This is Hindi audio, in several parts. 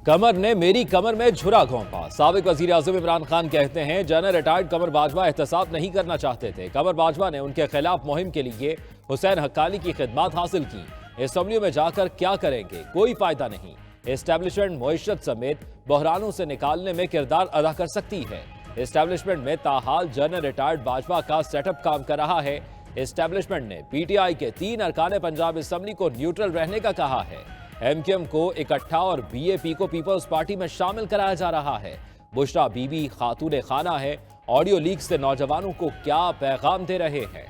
कमर ने मेरी कमर में झुरा घोंपा। साबिक वजीर आजम इमरान खान कहते हैं जनरल रिटायर्ड कमर बाजवा एहतसाब नहीं करना चाहते थे। कमर बाजवा ने उनके खिलाफ मुहिम के लिए हुसैन हक्कानी की खिदमत हासिल की। असेंबली में जाकर क्या करेंगे, कोई फायदा नहीं। एस्टैब्लिशमेंट मईशत समेत बहरानों से निकालने में किरदार अदा कर सकती है। एस्टैब्लिशमेंट में ताहाल जनरल रिटायर्ड बाजवा का सेटअप काम कर रहा है। एस्टैब्लिशमेंट ने पीटीआई के 3 अरकान पंजाब असेंबली को न्यूट्रल रहने का कहा है। एमक्यूएम को इकट्ठा और बीएपी को पीपल्स पार्टी में शामिल कराया जा रहा है। बुशरा बीबी खातून खाना है। ऑडियो लीक से नौजवानों को क्या पैगाम दे रहे हैं।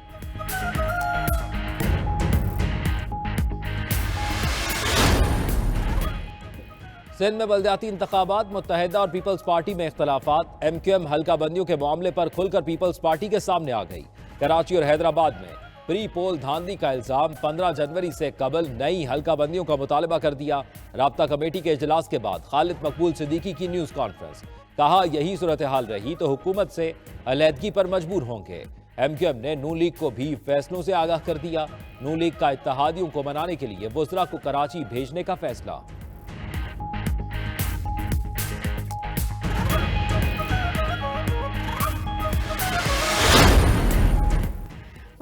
सिंध में बल्दियाती इंतखाबात, मुत्तहिदा और पीपल्स पार्टी में इख्तलाफात। एमक्यूएम हल्का बंदियों के मामले पर खुलकर पीपल्स पार्टी के सामने आ गई। कराची और हैदराबाद में प्री पोल धांधली का इल्जाम। 15 जनवरी से कबल नई हल्का बंदियों का मुतालबा कर दिया। राब्ता कमेटी के इजलास के बाद खालिद मकबूल सिद्दीकी की न्यूज कॉन्फ्रेंस। कहा यही सूरत हाल रही तो हुकूमत से अलहदगी पर मजबूर होंगे। एमक्यूएम ने नून लीग को भी फैसलों से आगाह कर दिया। नून लीग का इत्तेहादियों को मनाने के लिए वुज़रा को कराची भेजने का फैसला।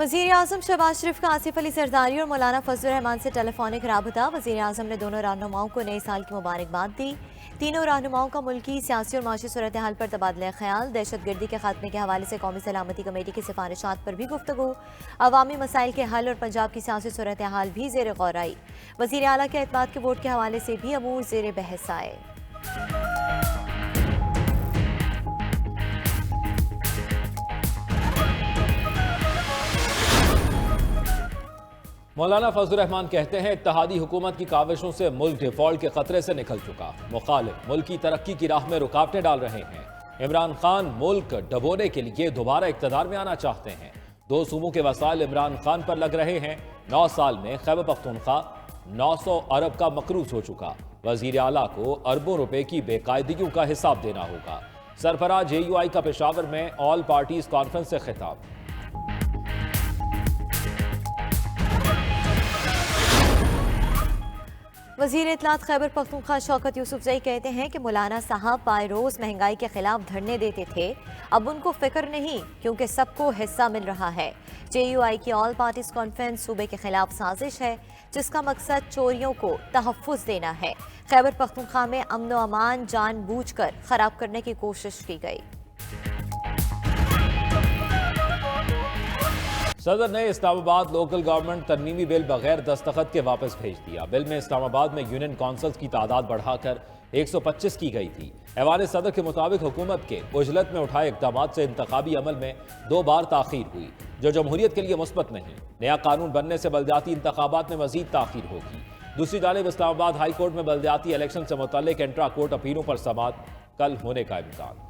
वज़ीर आज़म शहबाज शरीफ का आसिफ अली सरदारी और मौलाना फजलुर रहमान से टेलीफोनिक राबता। वज़ीर आज़म ने दोनों रहनुमाओं को नए साल की मुबारकबाद दी। तीनों रहनुमाओं का मुल्की, सियासी और माशी सूरत हाल पर तबादला ख्याल। दहशतगर्दी के खात्मे के हवाले से कौमी सलामती कमेटी की सिफारिशात पर भी गुफ्तगू। अवामी मसाइल के हल और पंजाब की सियासी सूरत हाल भी ज़ेर गौर आई। वज़ीर आला के एतमाद के वोट के हवाले से भी अमूर ज़ेर बहस आए। मौलाना फजलुर रहमान कहते हैं इत्तेहादी हुकूमत की काविशों से मुल्क डिफॉल्ट के खतरे से निकल चुका। मुखालिफ मुल्क की तरक्की की राह में रुकावटें डाल रहे हैं। इमरान खान मुल्क डबोने के लिए दोबारा इक्तदार में आना चाहते हैं। 2 सूबों के वसाइल इमरान खान पर लग रहे हैं। 9 साल में खैबर पख्तूनख्वा 900 अरब का मकरूज हो चुका। वजीर आला को अरबों रुपए की बेकायदगियों का हिसाब देना होगा। सरफराज AUI का पेशावर में ऑल पार्टीज कॉन्फ्रेंस से खिताब। वज़ीर इत्तलात खैबर पख्तूनख्वा शौकत यूसुफजई कहते हैं कि मौलाना साहब बाय रोज़ महंगाई के खिलाफ धरने देते थे, अब उनको फिक्र नहीं क्योंकि सबको हिस्सा मिल रहा है। JUI की ऑल पार्टीज कॉन्फ्रेंस सूबे के खिलाफ साजिश है जिसका मकसद चोरियों को तहफ़्फ़ुज़ देना है। खैबर पख्तूनख्वा में अमन व अमान जानबूझकर खराब करने की कोशिश की गई। सदर ने इस्लामाबाद लोकल गवर्नमेंट तरमीमी बिल बगैर दस्तखत के वापस भेज दिया। बिल में इस्लामाबाद में यूनियन काउंसिल्स की तादाद बढ़ाकर 125 की गई थी। ऐवान सदर के मुताबिक हुकूमत के उजलत में उठाए इक़दाम से इंतखाबी अमल में 2 बार ताखीर हुई जो जमहूरियत के लिए मुस्बत नहीं। नया कानून बनने से बल्दियाती इंतखाबात में मजीद ताखीर होगी। दूसरी जानिब इस्लामाबाद हाई कोर्ट में बल्दियाती इलेक्शन से मुतल्लिक इंट्रा कोर्ट अपीलों पर समाअत कल होने का इम्कान।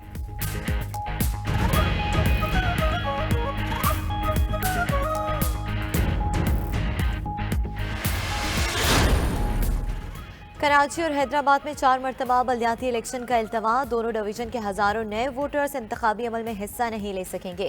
कराची और हैदराबाद में 4 मरतबा बल्दियाती इलेक्शन का इल्तवा। दोनों डिवीजन के हजारों नए वोटर्स इंतखाबी अमल में हिस्सा नहीं ले सकेंगे।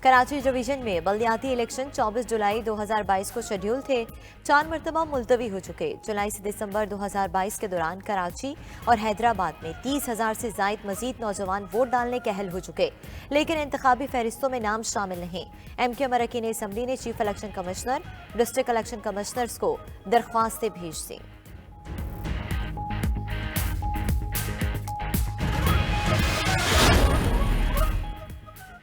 कराची डिवीजन में बल्दियाती इलेक्शन 24 जुलाई 2022 को शेड्यूल थे, 4 मरतबा मुलतवी हो चुके। जुलाई से दिसंबर 2022 के दौरान कराची और हैदराबाद में 30,000 से जायद मजीद नौजवान वोट डालने के अहल हो चुके, लेकिन इंतखाबी फहरिस्तों में नाम शामिल नहीं। MKM अरकान असम्बली ने chief election commissioner, district election commissioners को दरख्वास्तें भेज दी।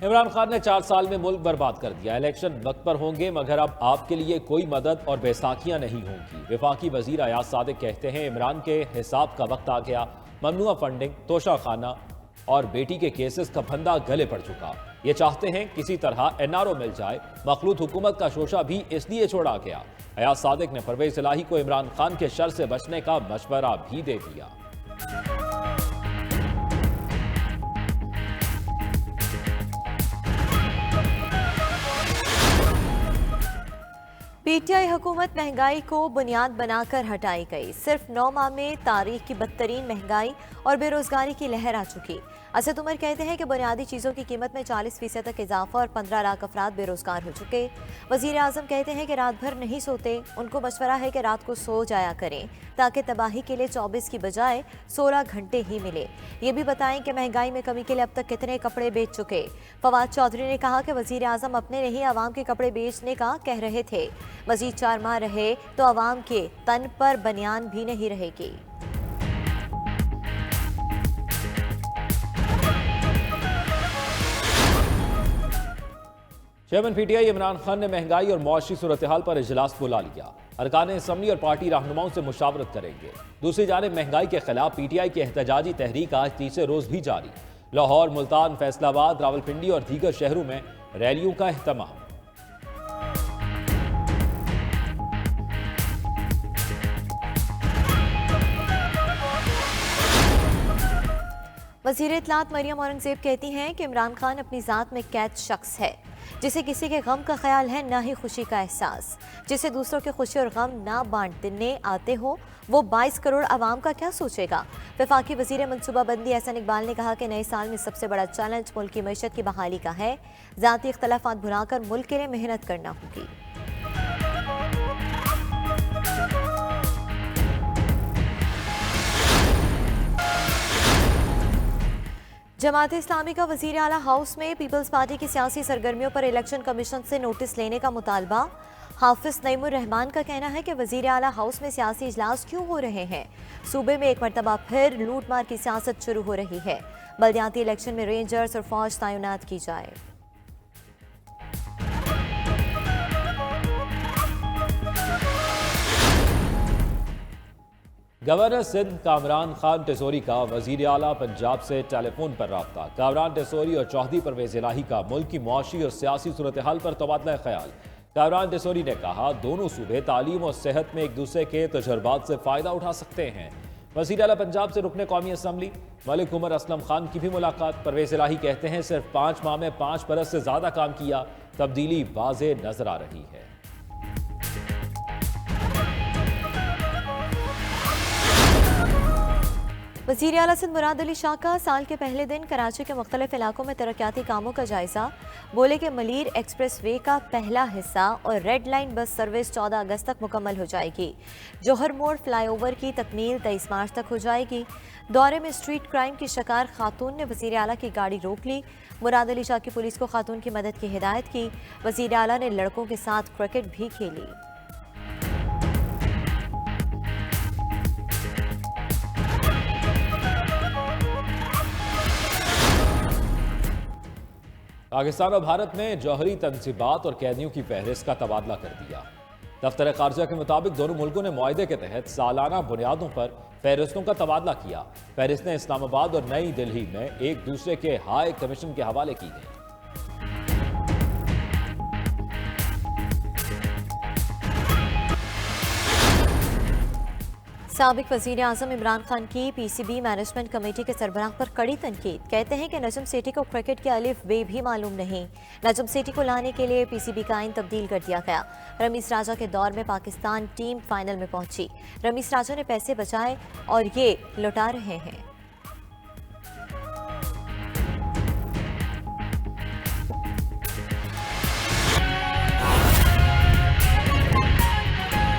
इमरान खान ने 4 साल में मुल्क बर्बाद कर दिया। इलेक्शन वक्त पर होंगे मगर अब आपके लिए कोई मदद और बैसाखियां नहीं होंगी। वफाकी वजीर अयाज सादिक कहते हैं इमरान के हिसाब का वक्त आ गया। ममनुआ फंडिंग, तोशा खाना और बेटी के केसेस का फंदा गले पड़ चुका। ये चाहते हैं किसी तरह NRO मिल जाए। मखलूत हुकूमत का शोशा भी इसलिए छोड़ा गया। अयाज सादिक ने परवेज इलाही को इमरान खान के शर से बचने का मशवरा भी दे दिया। PTI हुकूमत महंगाई को बुनियाद बनाकर हटाई गई। सिर्फ 9 माह में तारीख की बदतरीन महंगाई और बेरोजगारी की लहर आ चुकी। असद उमर कहते हैं कि बुनियादी चीज़ों की कीमत में 40% तक इजाफा और 15 लाख अफराद बेरोजगार हो चुके। वजीर आजम कहते हैं कि रात भर नहीं सोते, उनको मशवरा है कि रात को सो जाया करें ताकि तबाही के लिए 24 की बजाय 16 घंटे ही मिले। ये भी बताएं कि महंगाई में कमी के लिए अब तक कितने कपड़े बेच चुके। फवाद चौधरी ने कहा कि वजीर आजम अपने नहीं आवाम के कपड़े बेचने का कह रहे थे। मजीद 4 माह रहे तो आवाम के तन पर बनियान भी नहीं रहेगी। चेयरमैन पीटीआई इमरान खान ने महंगाई और मुआशी सूरत हाल पर इजलास बुला लिया। अरकान असम्बली और पार्टी रहनुमाओं से मुशावरत करेंगे। दूसरी जानिब महंगाई के खिलाफ पीटीआई की एहतजाजी तहरीक आज तीसरे रोज भी जारी। लाहौर, मुल्तान, फैसलाबाद, रावलपिंडी और दीगर शहरों में रैलियों का एहतमाम। वज़ीर इत्तलात मरियम औरंगज़ेब कहती हैं कि इमरान खान अपनी ज़ात में कैद शख्स है, जिसे किसी के गम का ख्याल है ना ही खुशी का एहसास। जिसे दूसरों के खुशी और गम ना बांटने आते हो, वो 22 करोड़ आवाम का क्या सोचेगा। वफाकी वज़ीर मनसूबाबंदी एहसन इकबाल ने कहा कि नए साल में सबसे बड़ा चैलेंज मुल्क की मईशत की बहाली का है। ज़ाती इख्तलाफात भुलाकर मुल्क के लिए मेहनत करना होगी। जमात इस्लामी का वज़ीर आला हाउस में पीपल्स पार्टी की सियासी सरगर्मियों पर इलेक्शन कमीशन से नोटिस लेने का मुतालबा। हाफिज नईमुर रहमान का कहना है कि वज़ीर आला हाउस में सियासी इजलास क्यों हो रहे हैं। सूबे में एक मरतबा फिर लूट मार की सियासत शुरू हो रही है। बल्दियाती इलेक्शन में रेंजर्स और फौज तैनात की जाए। गवर्नर सिंध कामरान खान टेसोरी का वजीर आला पंजाब से टेलीफोन पर रब्ता। कामरान टेसोरी और चौधरी परवेज इलाही का मुल्क की मुआशी और सियासी सूरत हाल पर तबादला ख्याल। कामरान टेसोरी ने कहा दोनों सूबे तालीम और सेहत में एक दूसरे के तजुर्बात से फ़ायदा उठा सकते हैं। वज़ीर आला पंजाब से रुकने कौमी असम्बली मलिक उमर असलम खान की भी मुलाकात। परवेज इलाही कहते हैं सिर्फ 5 माह में 5 बरस से ज़्यादा काम किया, तब्दीली वाज़े नजर आ रही है। वज़ीर आला सिंध मुराद अली शाह का साल के पहले दिन कराची के मुख्तलिफ इलाकों में तरक्याती कामों का जायजा। बोले कि मलीर एक्सप्रेस वे का पहला हिस्सा और रेड लाइन बस सर्विस 14 अगस्त तक मुकम्मल हो जाएगी। जौहर मोड़ फ्लाईओवर की तकमील 23 मार्च तक हो जाएगी। दौरे में स्ट्रीट क्राइम की शिकार खातून ने वज़ीर आला की गाड़ी रोक ली। मुराद अली शाह की पुलिस को खातून की मदद की हिदायत की। वज़ीर आला ने लड़कों के साथ क्रिकेट भी खेली। पाकिस्तान और भारत ने जौहरी तनसीबात और कैदियों की फहरिस्त का तबादला कर दिया। दफ्तर खारजा के मुताबिक दोनों मुल्कों ने मुआहदे के तहत सालाना बुनियादों पर फहरिस्तों का तबादला किया। फहरिस्तें इस्लामाबाद और नई दिल्ली में एक दूसरे के हाई कमीशन के हवाले की गई। साबिक वज़ीर आज़म इमरान खान की PCB मैनेजमेंट कमेटी के सरबराह पर कड़ी तनकीद। कहते हैं कि नजम सेठी को क्रिकेट के अलिफ बे भी मालूम नहीं। नजम सेठी को लाने के लिए PCB का आइन तब्दील कर दिया गया। रमीज राजा के दौर में पाकिस्तान टीम फाइनल में पहुंची। रमीज राजा ने पैसे बचाए और ये लौटा रहे हैं।